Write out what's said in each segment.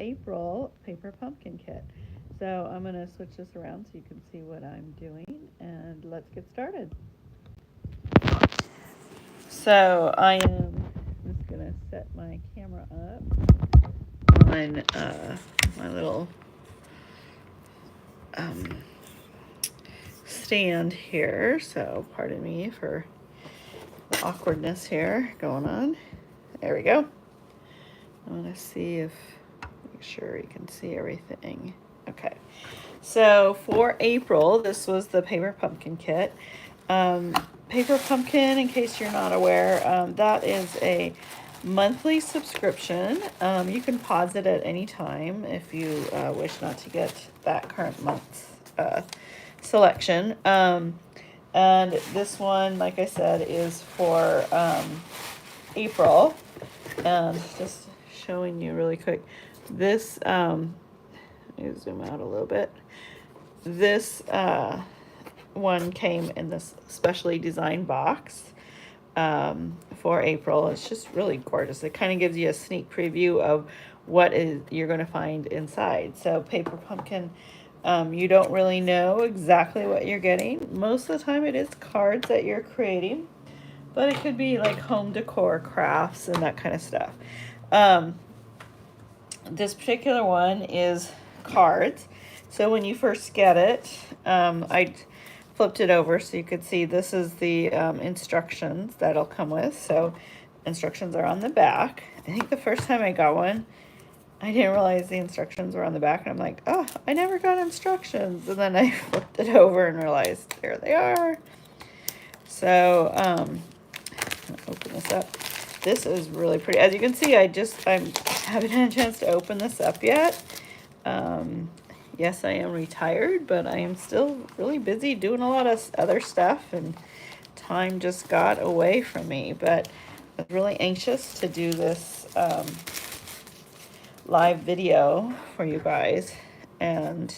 April paper pumpkin kit. So I'm going to switch this around so you can see what I'm doing, and let's get started. So I am just going to set my camera up on my little stand here. So pardon me for the awkwardness here going on. There we go. I want to see if, make sure you can see everything. Okay. So for April, this was the paper pumpkin kit. Paper pumpkin, in case you're not aware, that is a monthly subscription. You can pause it at any time if you wish not to get that current month's selection. And this one, like I said, is for April. And just showing you really quick, this, let me zoom out a little bit. This one came in this specially designed box for April. It's just really gorgeous. It kind of gives you a sneak preview of what you're going to find inside. So paper pumpkin, you don't really know exactly what you're getting. Most of the time it is cards that you're creating, but it could be like home decor crafts and that kind of stuff. This particular one is cards. So when you first get it, I flipped it over so you could see this is the instructions that it'll come with. So instructions are on the back. I think the first time I got one, I didn't realize the instructions were on the back, and I'm like, oh, I never got instructions. And then I flipped it over and realized there they are. So open this up. This is really pretty. As you can see, I haven't had a chance to open this up yet. Yes, I am retired, but I am still really busy doing a lot of other stuff, and time just got away from me. But I was really anxious to do this live video for you guys. And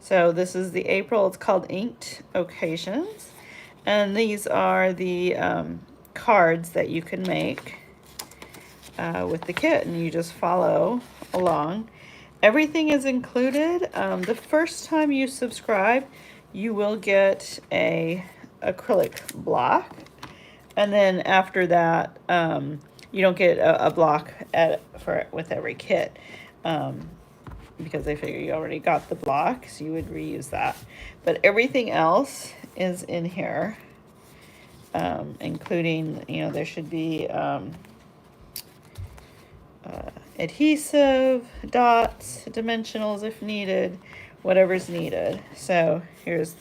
so this is the April. It's called Inked Occasions. And these are the cards that you can make with the kit, and you just follow along. Everything is included. The first time you subscribe, you will get a acrylic block, and then after that, you don't get a block with every kit, because they figure you already got the block, so you would reuse that. But everything else is in here, including, there should be adhesive, dots, dimensionals if needed, whatever's needed. So here's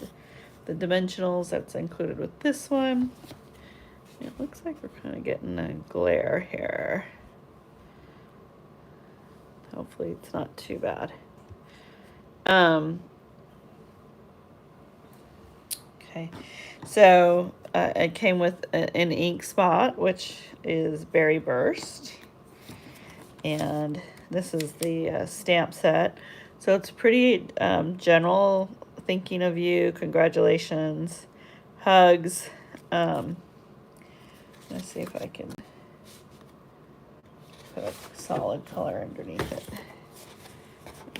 the dimensionals that's included with this one. It looks like we're kind of getting a glare here. Hopefully it's not too bad. Okay, so it came with an ink spot, which is Berry Burst. And this is the stamp set. So it's pretty general, thinking of you, congratulations, hugs. Let's see if I can put a solid color underneath it.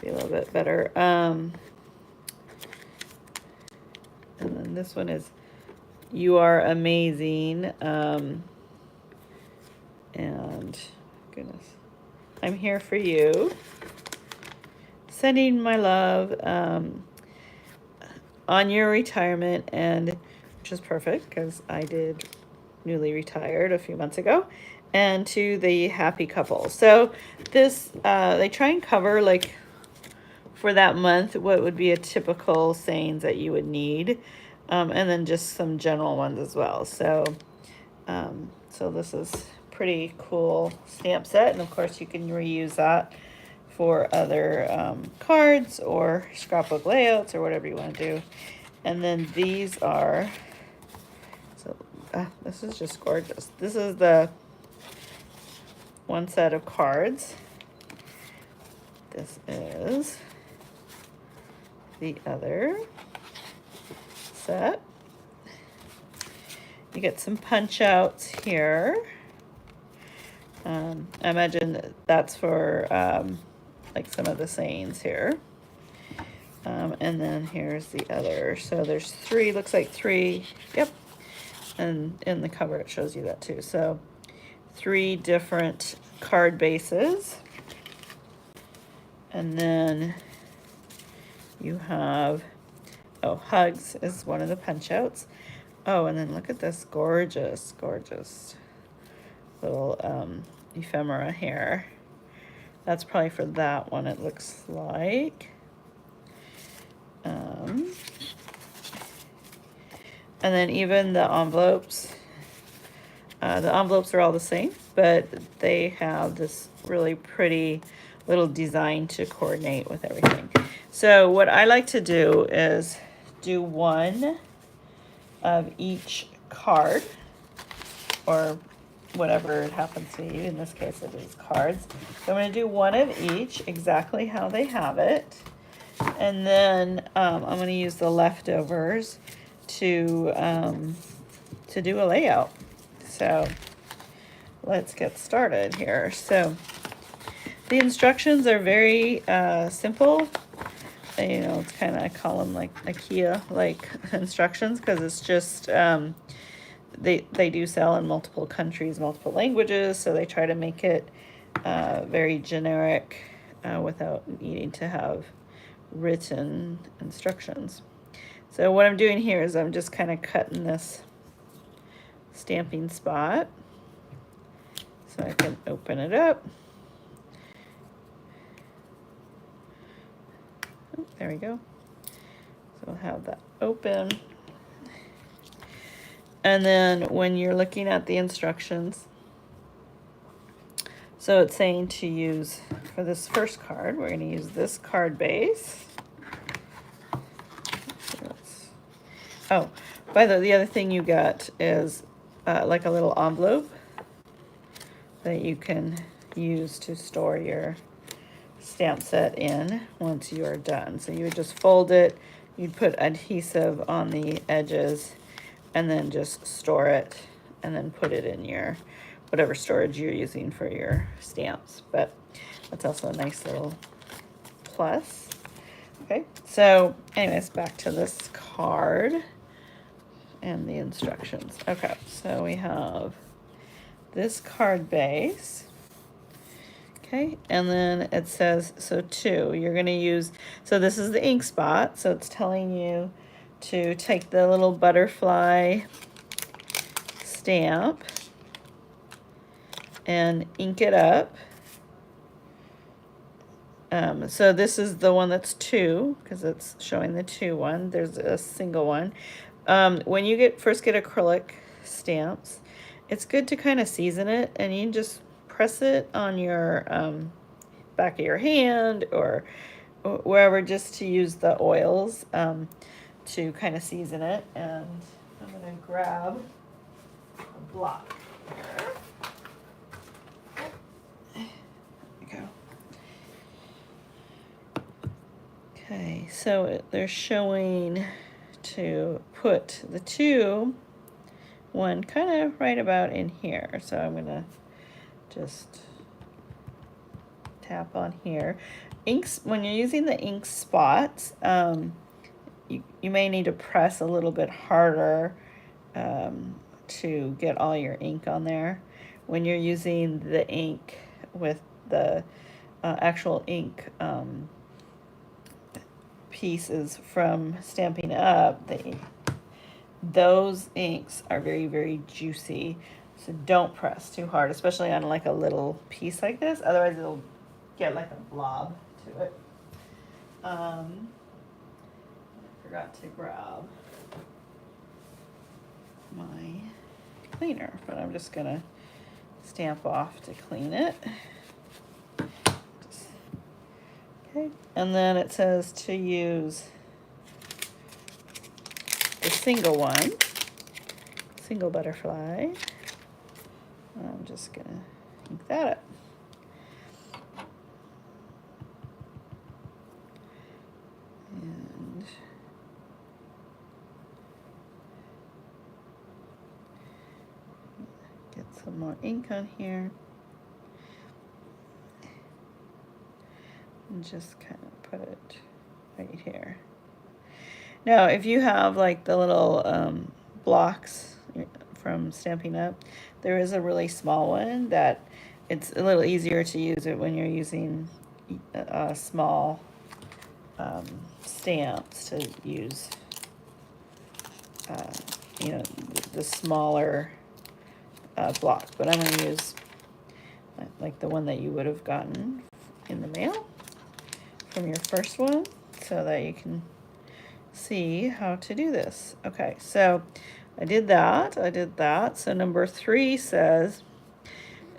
Be a little bit better. And then this one is You Are Amazing. And goodness, I'm here for you. Sending my love on your retirement, and which is perfect because I did newly retired a few months ago, and to the happy couple. So this, they try and cover, like, for that month, what would be a typical sayings that you would need, and then just some general ones as well. So, so this is pretty cool stamp set, and of course you can reuse that for other cards or scrapbook layouts or whatever you want to do. And then these are, so this is just gorgeous. This is the one set of cards. This is the other set. You get some punch outs here. I imagine that's for like some of the sayings here. And then here's the other. So there's 3, looks like 3, yep. And in the cover it shows you that too. So 3 different card bases. And then you have, oh, hugs is one of the punch outs. Oh, and then look at this gorgeous, gorgeous little ephemera here. That's probably for that one, it looks like. And then even the envelopes are all the same, but they have this really pretty little design to coordinate with everything. So what I like to do is do one of each card, or whatever it happens to be. In this case it is cards. So I'm going to do one of each, exactly how they have it. And then I'm going to use the leftovers to do a layout. So let's get started here. So the instructions are very simple. You know, it's kind of, I call them like IKEA-like instructions, because it's just, they do sell in multiple countries, multiple languages, so they try to make it very generic without needing to have written instructions. So what I'm doing here is I'm just kind of cutting this stamping spot so I can open it up. Oh, there we go. So we'll have that open. And then when you're looking at the instructions, so it's saying to use, for this first card, we're going to use this card base. Oh, by the way, the other thing you got is like a little envelope that you can use to store your stamp set in once you are done. So you would just fold it, you'd put adhesive on the edges, and then just store it, and then put it in your whatever storage you're using for your stamps. But that's also a nice little plus. Okay, so anyways, back to this card and the instructions. Okay, so we have this card base. Okay, and then it says, so 2, you're going to use, so this is the ink spot, so it's telling you to take the little butterfly stamp and ink it up. So this is the one that's 2, because it's showing the 2 one. There's a single one. When you first get acrylic stamps, it's good to kind of season it, and you can just press it on your back of your hand or wherever, just to use the oils to kind of season it. And I'm going to grab a block here. There we go. Okay, so they're showing to put the 2 one kind of right about in here. So I'm going to just tap on here. Inks, when you're using the ink spots, you may need to press a little bit harder to get all your ink on there. When you're using the ink with the actual ink pieces from Stampin' Up, those inks are very, very juicy. So don't press too hard, especially on like a little piece like this. Otherwise it'll get like a blob to it. I forgot to grab my cleaner, but I'm just gonna stamp off to clean it. Okay, and then it says to use the single one, single butterfly. I'm just gonna ink that up. And get some more ink on here. and just kind of put it right here. Now, if you have like the little blocks from Stampin' Up, there is a really small one that it's a little easier to use it when you're using small stamps to use, you know, the smaller block. But I'm going to use like the one that you would have gotten in the mail from your first one so that you can see how to do this. Okay, so I did that. So number 3 says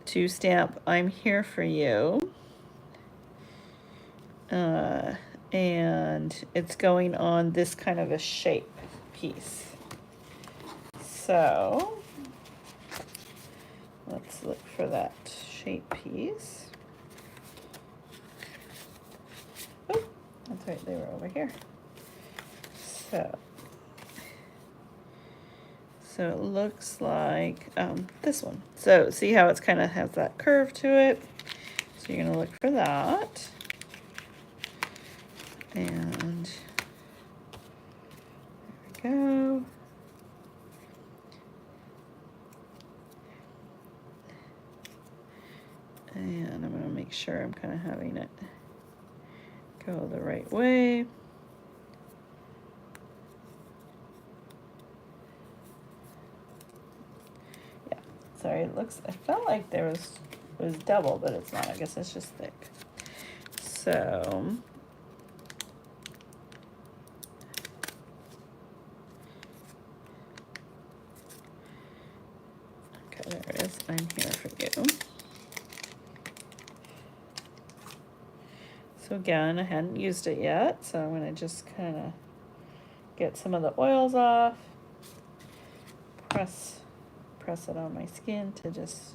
to stamp I'm here for you. And it's going on this kind of a shape piece. So let's look for that shape piece. Oh, that's right, they were over here. So it looks like this one. So see how it's kind of has that curve to it. So you're gonna look for that. And there we go. And I'm gonna make sure I'm kind of having it go the right way. Sorry, it felt like it was double, but it's not. I guess it's just thick. So okay, there it is. I'm here for you. So again, I hadn't used it yet, so I'm gonna just kind of get some of the oils off, press it on my skin to just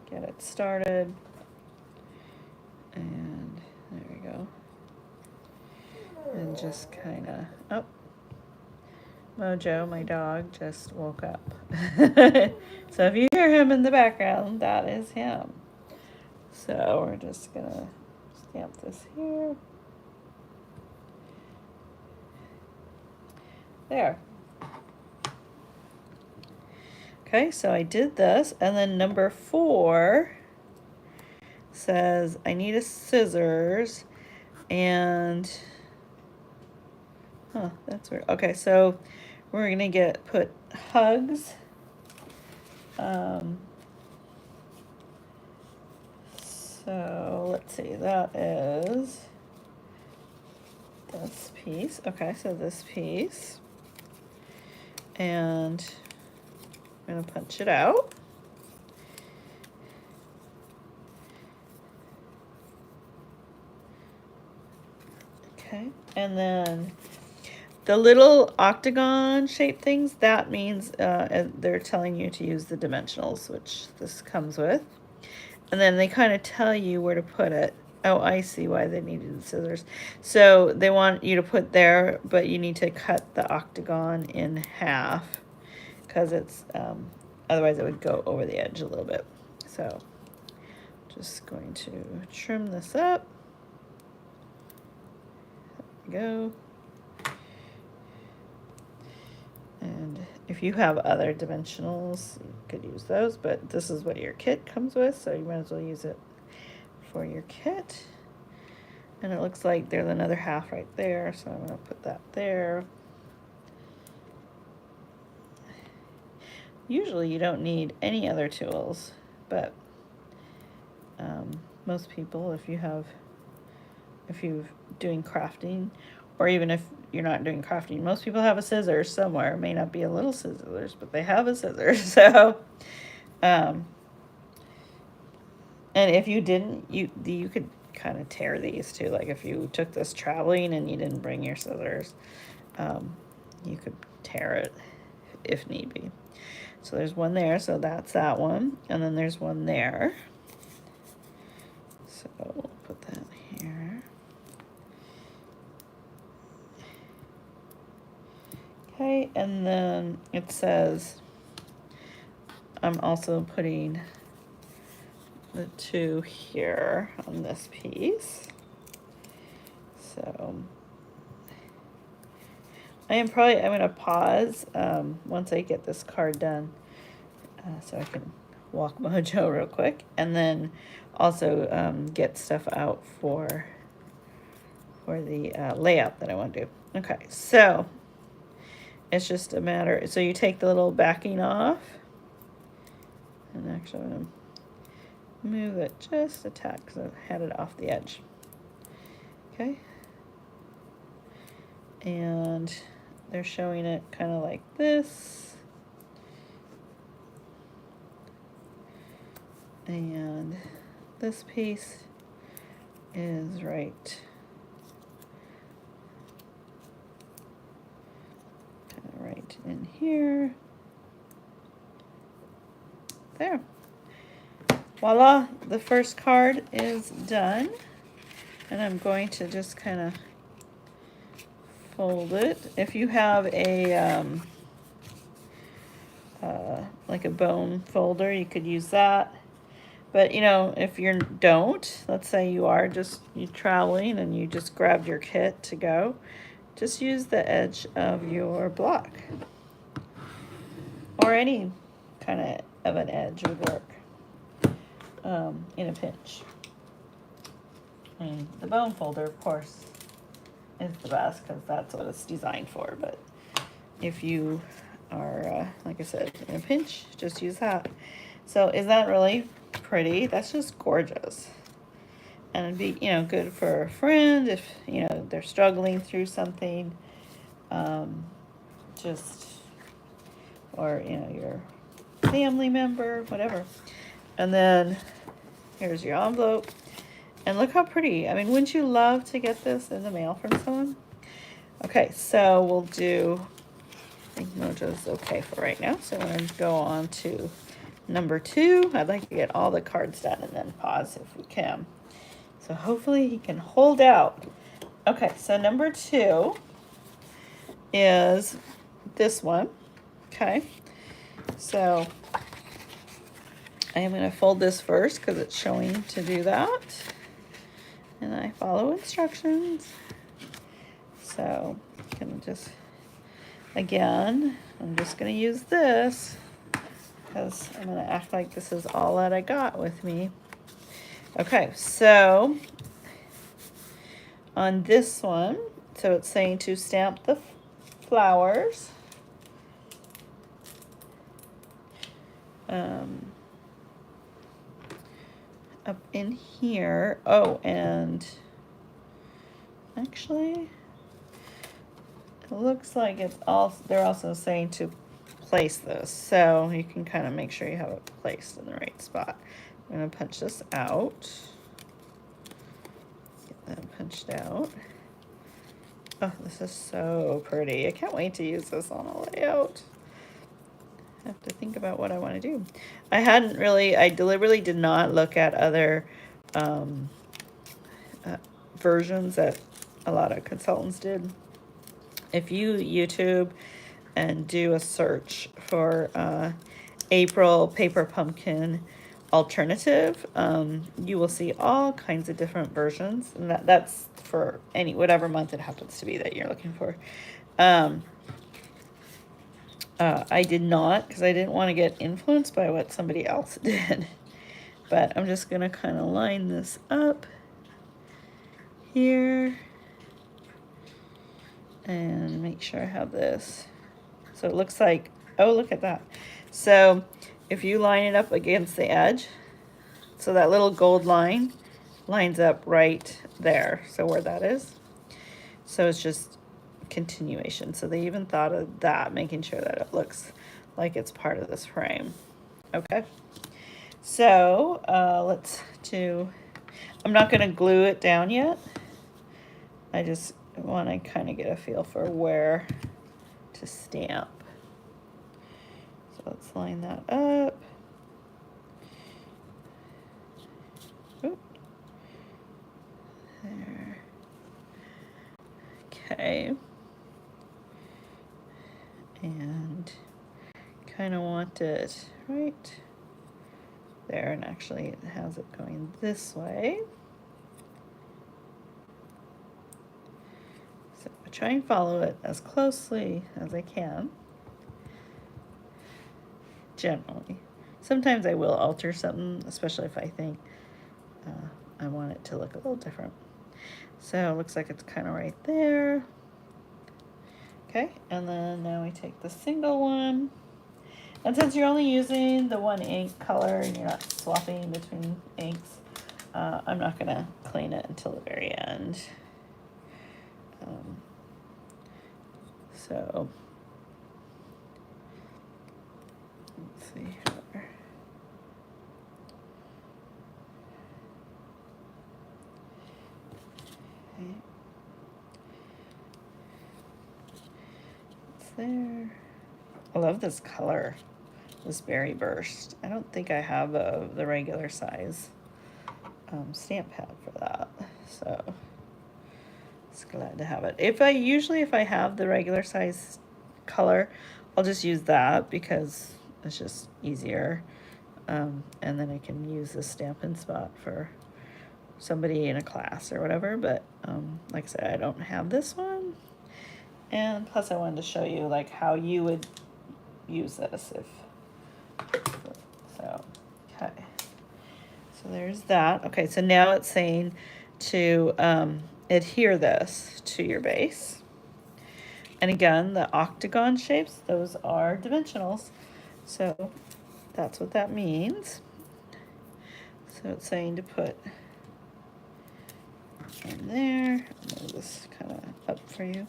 get it started. And there we go. And just kind of, oh, Mojo, my dog, just woke up. So if you hear him in the background, that is him. So we're just gonna stamp this here. There. Okay, so I did this, and then number 4 says I need a scissors, and that's weird. Okay, so we're gonna put hugs. So let's see, that is this piece. Okay, so this piece, and I'm gonna punch it out. Okay, and then the little octagon shaped things, that means they're telling you to use the dimensionals, which this comes with. And then they kind of tell you where to put it. Oh, I see why they needed the scissors. So they want you to put there, but you need to cut the octagon in half because it's, otherwise it would go over the edge a little bit. So just going to trim this up. There we go. And if you have other dimensionals, you could use those, but this is what your kit comes with, so you might as well use it for your kit. And it looks like there's another half right there, so I'm going to put that there. Usually you don't need any other tools, but most people, if you're doing crafting, or even if you're not doing crafting, most people have a scissors somewhere. It may not be a little scissors, but they have a scissors. So, and if you didn't, you could kind of tear these too. Like if you took this traveling and you didn't bring your scissors, you could tear it if need be. So there's one there, so that's that one, and then there's one there. So we'll put that here. Okay, and then it says I'm also putting the 2 here on this piece. So I'm going to pause once I get this card done so I can walk Mojo real quick, and then also get stuff out for the layout that I want to do. Okay, so it's just a matter, so you take the little backing off, and actually I'm going to move it just a tad because I had it off the edge. Okay, and they're showing it kind of like this, and this piece is right in here. There. Voila, the first card is done. And I'm going to just kind of fold it. If you have a like a bone folder, you could use that. But you know, if you don't, let's say you're traveling and you just grabbed your kit to go, just use the edge of your block, or any kind of an edge would work in a pinch. I mean, the bone folder, of course, is the best because that's what it's designed for. But if you are, like I said, in a pinch, just use that. So is that really pretty? That's just gorgeous. And it'd be, you know, good for a friend if, you know, they're struggling through something. Or, you know, your family member, whatever. And then here's your envelope. And look how pretty. I mean, wouldn't you love to get this in the mail from someone? Okay, so we'll do, I think Mojo's okay for right now. So we're going to go on to number 2. I'd like to get all the cards done and then pause if we can. So hopefully he can hold out. Okay, so number 2 is this one. Okay, so I am going to fold this first because it's showing to do that. And I follow instructions. So I'm going to just, again, I'm just going to use this because I'm going to act like this is all that I got with me. Okay, so on this one, so it's saying to stamp the flowers. Up in here. Oh, and actually, it looks like they're also saying to place this. So you can kind of make sure you have it placed in the right spot. I'm going to punch this out. Get that punched out. Oh, this is so pretty. I can't wait to use this on a layout. I have to think about what I want to do. I deliberately did not look at other versions that a lot of consultants did. If you YouTube and do a search for April Paper Pumpkin alternative, you will see all kinds of different versions, and that's for whatever month it happens to be that you're looking for. I did not, because I didn't want to get influenced by what somebody else did. But I'm just going to kind of line this up here and make sure I have this. So it looks like, oh, look at that. So if you line it up against the edge, so that little gold line lines up right there. So where that is. So it's just continuation. So they even thought of that, making sure that it looks like it's part of this frame. Okay. So I'm not going to glue it down yet. I just want to kind of get a feel for where to stamp. So let's line that up. Oop. There. Okay. And kind of want it right there, and actually it has it going this way. try and follow it as closely as I can. Generally. Sometimes I will alter something, especially if I think I want it to look a little different. So it looks like it's kind of right there. Okay, and then now we take the single one. And since you're only using the one ink color and you're not swapping between inks, I'm not going to clean it until the very end. So, let's see here. Okay. It's there. I love this color, this berry burst. I don't think I have the regular size stamp pad for that, so just glad to have it. If I have the regular size color, I'll just use that because it's just easier, and then I can use the Stampin' Spot for somebody in a class or whatever. But like I said, I don't have this one, and plus I wanted to show you like how you would use this if so. Okay, so there's that. Okay, so now it's saying to adhere this to your base. And again, the octagon shapes, those are dimensionals. So that's what that means. So it's saying to put in there. Move this kind of up for you.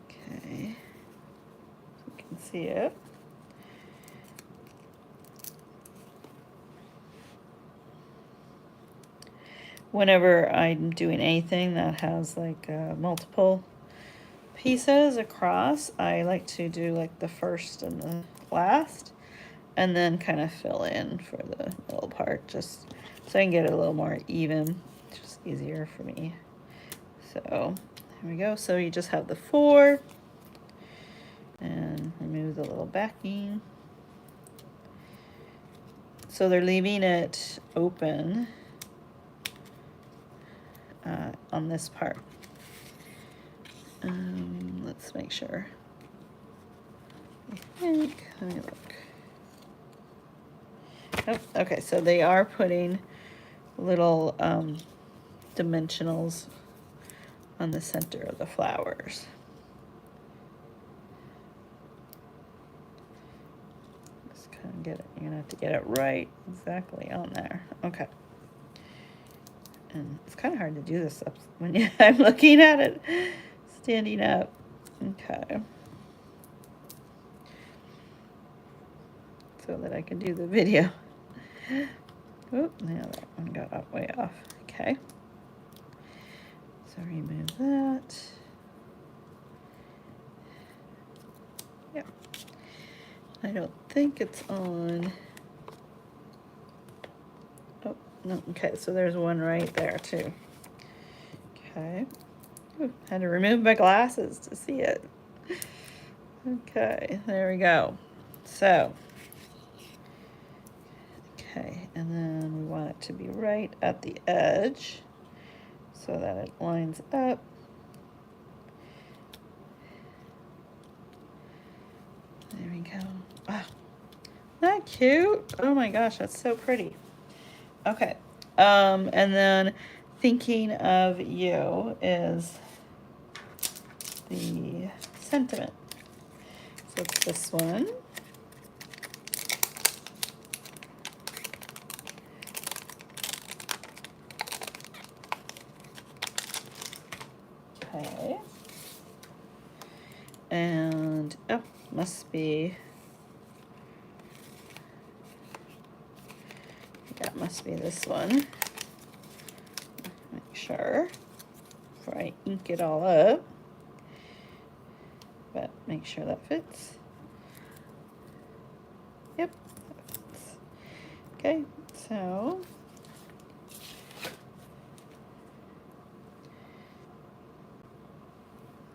Okay, so you can see it. Whenever I'm doing anything that has like multiple pieces across, I like to do like the first and the last, and then kind of fill in for the middle part, just so I can get it a little more even, just easier for me. So here we go. So you just have the 4 and remove the little backing. So they're leaving it open on this part. Let's make sure. I think, let me look. Oh, okay, so they are putting little dimensionals on the center of the flowers. Just kind of get it, you're gonna have to get it right exactly on there. Okay. And it's kind of hard to do this up when I'm looking at it standing up. Okay. So that I can do the video. Oop, now that one got way off. Okay. So remove that. Yep. I don't think it's on. Oh, no. Okay, so there's one right there too. Okay. Ooh, had to remove my glasses to see it. Okay, there we go. So, okay, and then we want it to be right at the edge so that it lines up. There we go. Oh, isn't that cute? Oh my gosh, that's so pretty. Okay, and then thinking of you is the sentiment. So it's this one. Okay. And, oh, must be, that must be this one. Make sure before I ink it all up. But make sure that fits. Yep, that fits. Okay, so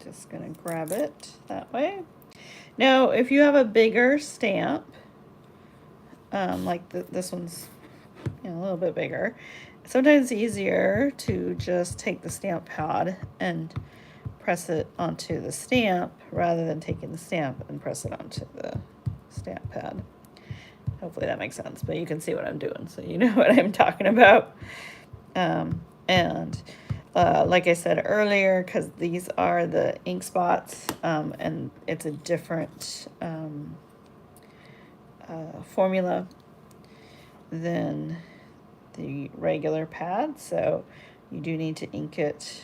just gonna grab it that way. Now, if you have a bigger stamp, like this one's, you know, a little bit bigger. Sometimes it's easier to just take the stamp pad and press it onto the stamp rather than taking the stamp and press it onto the stamp pad. Hopefully that makes sense, but you can see what I'm doing, so you know what I'm talking about. And like I said earlier, because these are the ink spots, and it's a different formula than the regular pad, so you do need to ink it,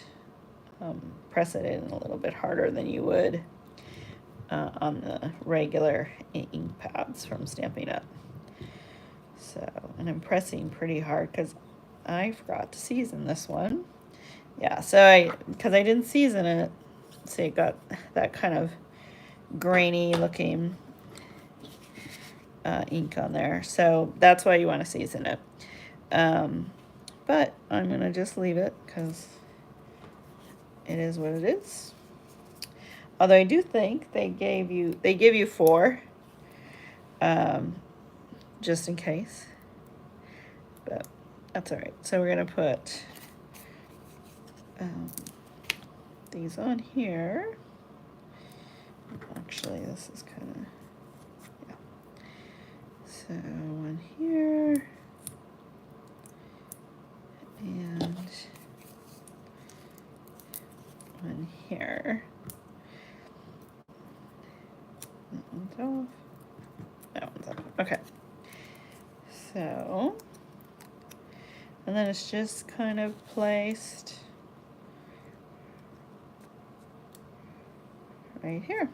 press it in a little bit harder than you would on the regular ink pads from Stampin' Up. So, and I'm pressing pretty hard because I forgot to season this one. Yeah, so because I didn't season it, so it got that kind of grainy looking ink on there. So that's why you want to season it. But I'm going to just leave it because it is what it is. Although I do think they give you 4, just in case. But that's all right. So we're going to put these on here. Actually, this is kind of, yeah. So one here. And one here. That one's off. That one's off. Okay. So, and then it's just kind of placed right here.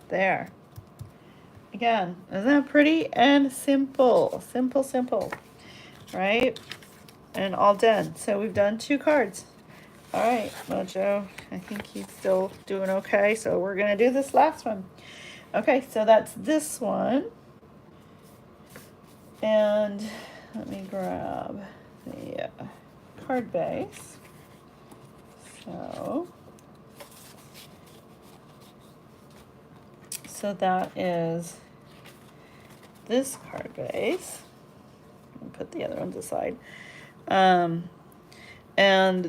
There. Again, isn't that pretty and simple? Simple, simple. Right? And all done. So we've done 2 cards. All right, Mojo, I think he's still doing okay. So we're going to do this last one. Okay, so that's this one. And let me grab the card base. So that is this card base. I'll put the other ones aside. And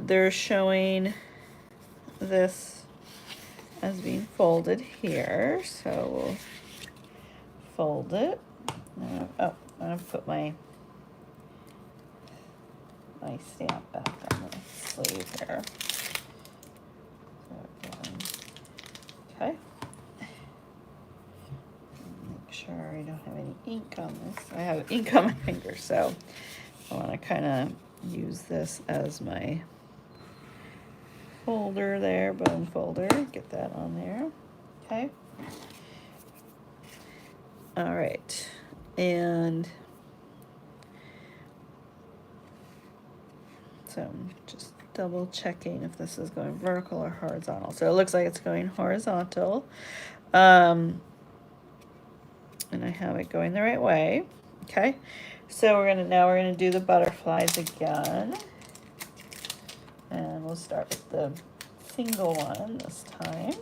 they're showing this as being folded here. So we'll fold it. Oh, I'm going to put my stamp back on the sleeve here. Okay. Make sure I don't have any ink on this. I have ink on my fingers, so I want to kind of use this as my folder there, bone folder. Get that on there. Okay. All right. And so I'm just double checking if this is going vertical or horizontal. So it looks like it's going horizontal. And I have it going the right way. Okay. So we're gonna do the butterflies again. And we'll start with the single one this time.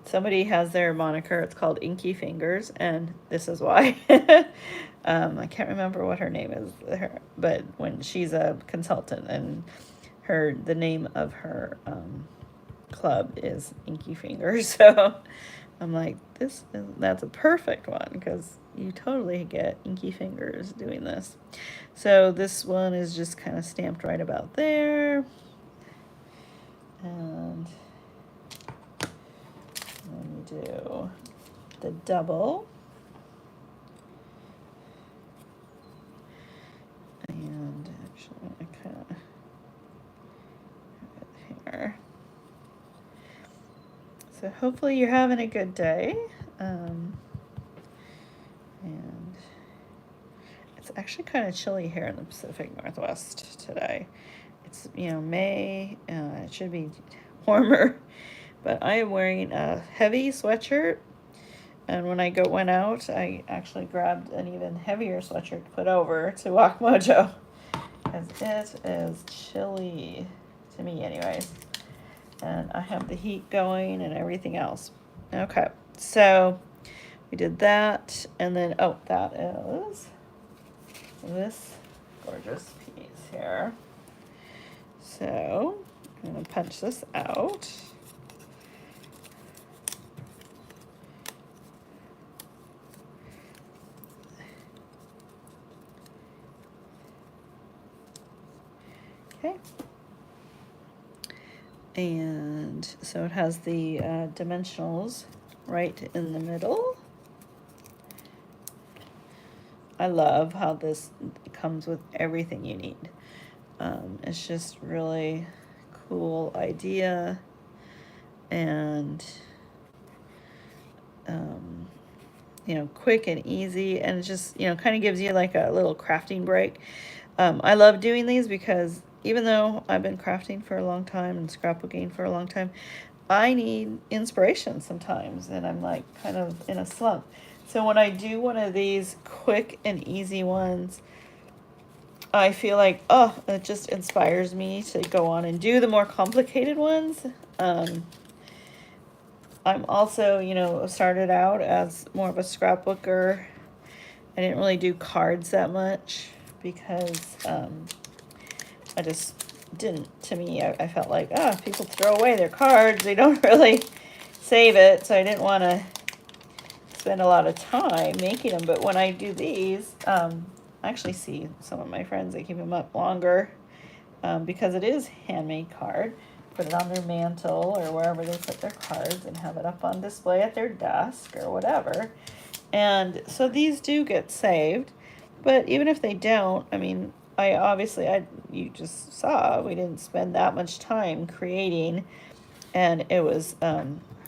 Somebody has their moniker, it's called Inky Fingers, and this is why. I can't remember what her name is, but when she's a consultant, and the name of her club is Inky Fingers. So I'm like, that's a perfect one, because you totally get Inky Fingers doing this. So this one is just kind of stamped right about there. And then we do the double. And actually, I kind of have it here. So hopefully you're having a good day. And it's actually kind of chilly here in the Pacific Northwest today. It's, May, it should be warmer, but I am wearing a heavy sweatshirt, and when I went out, I actually grabbed an even heavier sweatshirt to put over to walk Mojo, because it is chilly, to me anyways, and I have the heat going and everything else. Okay, So we did that, and then, oh, that is this gorgeous piece here. So I'm going to punch this out. Okay. And so it has the dimensionals right in the middle. I love how this comes with everything you need. It's just really cool idea, and you know, quick and easy, and it just, you know, kind of gives you like a little crafting break. I love doing these because even though I've been crafting for a long time and scrapbooking for a long time, I need inspiration sometimes, and I'm like kind of in a slump. So when I do one of these quick and easy ones, I feel like, oh, it just inspires me to go on and do the more complicated ones. I'm also, you know, started out as more of a scrapbooker. I didn't really do cards that much because I just didn't. To me, I felt like, people throw away their cards. They don't really save it. So I didn't want to spend a lot of time making them. But when I do these, I actually see some of my friends, they keep them up longer because it is handmade card. Put it on their mantle or wherever they put their cards and have it up on display at their desk or whatever. And so these do get saved, but even if they don't, I mean, you just saw, we didn't spend that much time creating, and it was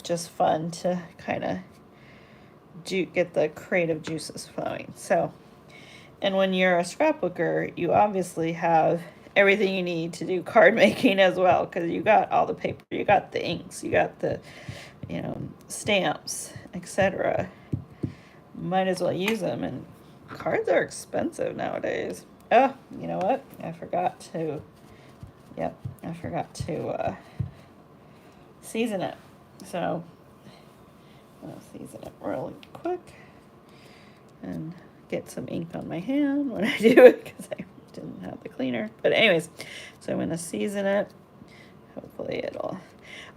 just fun to kind of get the creative juices flowing. So, and when you're a scrapbooker, you obviously have everything you need to do card making as well, because you got all the paper, you got the inks, you got the, you know, stamps, etc. Might as well use them, and cards are expensive nowadays. Oh, you know what? I forgot to season it. So I'll season it really quick and get some ink on my hand when I do it because I didn't have the cleaner. But anyways, so I'm going to season it. Hopefully it'll...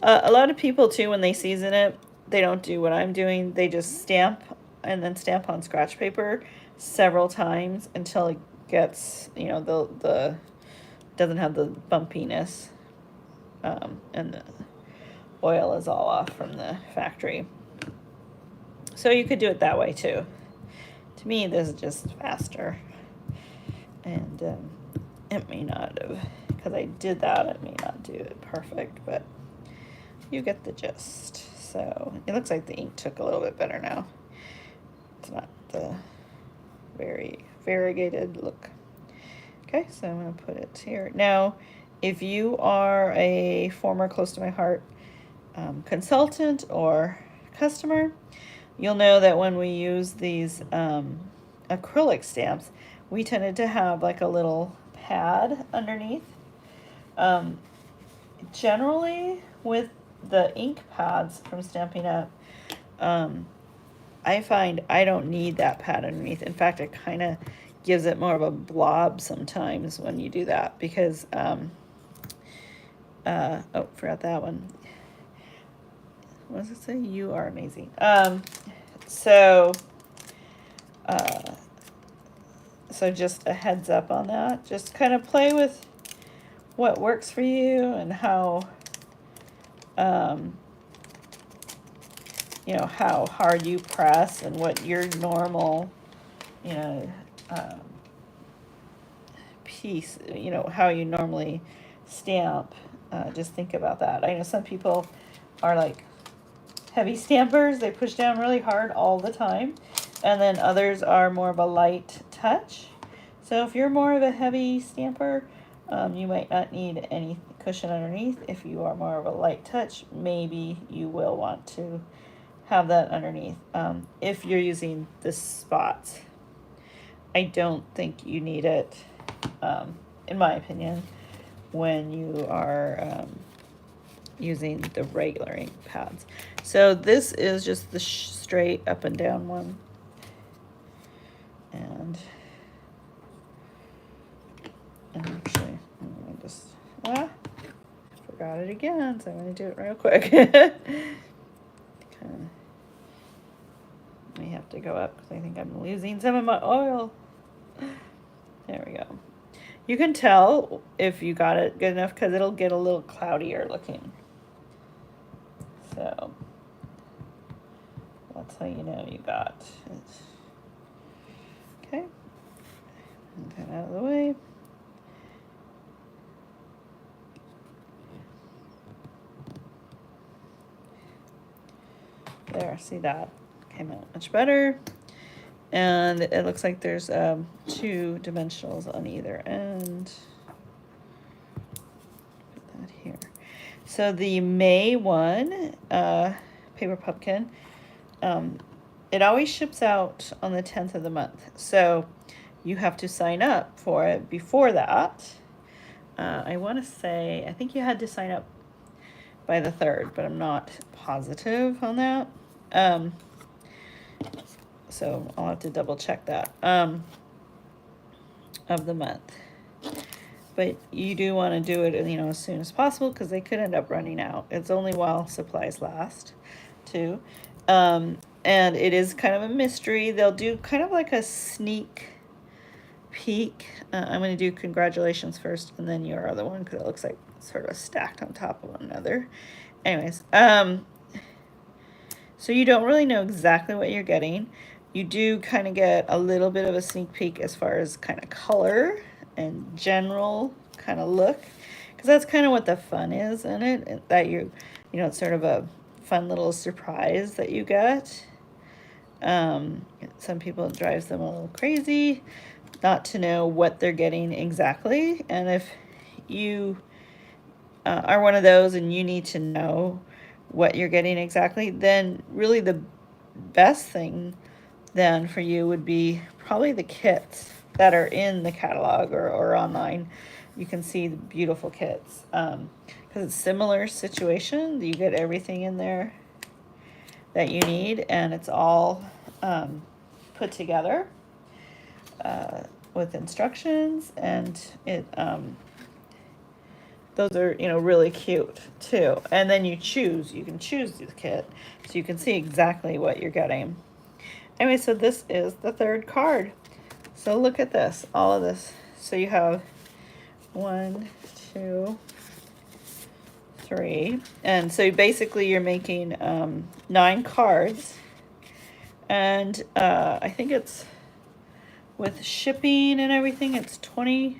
a lot of people too, when they season it, they don't do what I'm doing. They just stamp and then stamp on scratch paper several times until it gets, you know, the doesn't have the bumpiness, and the oil is all off from the factory. So you could do it that way too. To me, this is just faster, and it may not have, because I did that, it may not do it perfect, but you get the gist. So it looks like the ink took a little bit better now. It's not the very variegated look. Okay, so I'm going to put it here. Now, if you are a former Close to My Heart consultant or customer, you'll know that when we use these acrylic stamps, we tended to have like a little pad underneath. Generally, with the ink pads from Stampin' Up, I find I don't need that pad underneath. In fact, it kind of gives it more of a blob sometimes when you do that, because oh, forgot that one. What does it say? You are amazing. So just a heads up on that. Just kind of play with what works for you and how, you know, how hard you press and what your normal, you know, piece, you know, how you normally stamp. Just think about that. I know some people are like heavy stampers. They push down really hard all the time. And then others are more of a light touch. So if you're more of a heavy stamper, you might not need any cushion underneath. If you are more of a light touch, maybe you will want to have that underneath. If you're using the spots, I don't think you need it, in my opinion, when you are using the regular ink pads. So this is just the straight up and down one. And actually, I'm gonna just, forgot it again, so I'm gonna do it real quick. I have to go up because I think I'm losing some of my oil. There we go. You can tell if you got it good enough because it'll get a little cloudier looking. So that's how you know you got it. Okay, get that out of the way. There, see that? Came out much better. And it looks like there's 2 dimensionals on either end. Put that here. So the May one, Paper Pumpkin, it always ships out on the 10th of the month. So you have to sign up for it before that. I want to say, I think you had to sign up by the 3rd, but I'm not positive on that. So I'll have to double check that, of the month. But you do want to do it, you know, as soon as possible because they could end up running out. It's only while supplies last, too. And it is kind of a mystery. They'll do kind of like a sneak peek. I'm going to do congratulations first and then your other one because it looks like sort of stacked on top of one another. Anyways, so you don't really know exactly what you're getting. You do kind of get a little bit of a sneak peek as far as kind of color and general kind of look, because that's kind of what the fun is in it, that you know, it's sort of a fun little surprise that you get. Some people, it drives them a little crazy not to know what they're getting exactly, and if you are one of those and you need to know what you're getting exactly, then really the best thing then for you would be probably the kits that are in the catalog or online. You can see the beautiful kits because it's similar situation. You get everything in there that you need, and it's all put together with instructions, and it those are, you know, really cute too. And then you can choose the kit so you can see exactly what you're getting. Anyway, so this is the 3rd card. So look at this, all of this. So you have 1, 2, 3. And so basically you're making 9 cards. And I think it's with shipping and everything, it's $26,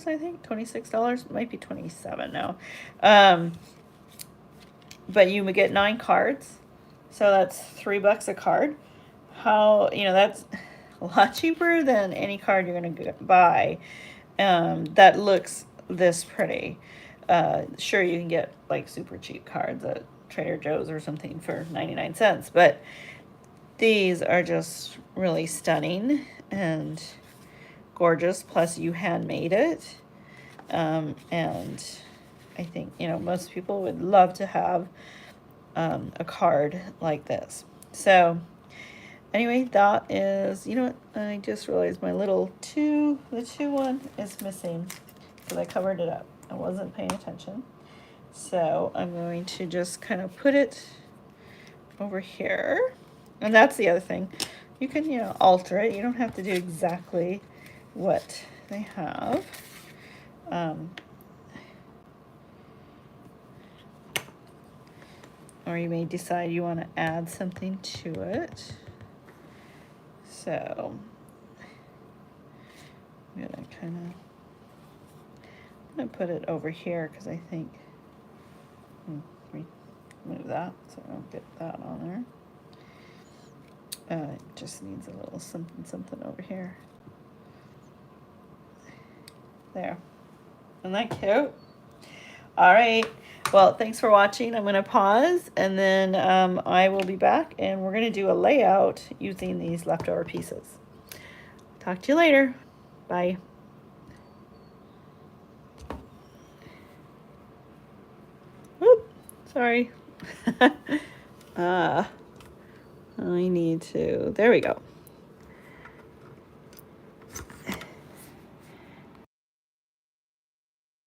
I think. $26. It might be 27 now. But you would get 9 cards. So that's $3 a card. How, you know, that's a lot cheaper than any card you're going to buy that looks this pretty. Sure, you can get like super cheap cards at Trader Joe's or something for 99 cents, but these are just really stunning and gorgeous. Plus you handmade it. And I think, you know, most people would love to have a card like this. So anyway, that is, you know what, I just realized my little the 2 one is missing because I covered it up. I wasn't paying attention. So I'm going to just kind of put it over here. And that's the other thing. You can, you know, alter it. You don't have to do exactly what they have. Or you may decide you want to add something to it. So I'm gonna put it over here because I think, move that so I don't get that on there. It just needs a little something over here. There. Isn't that cute? All right. Well, thanks for watching. I'm going to pause, and then I will be back, and we're going to do a layout using these leftover pieces. Talk to you later. Bye. Sorry. I need to, there we go.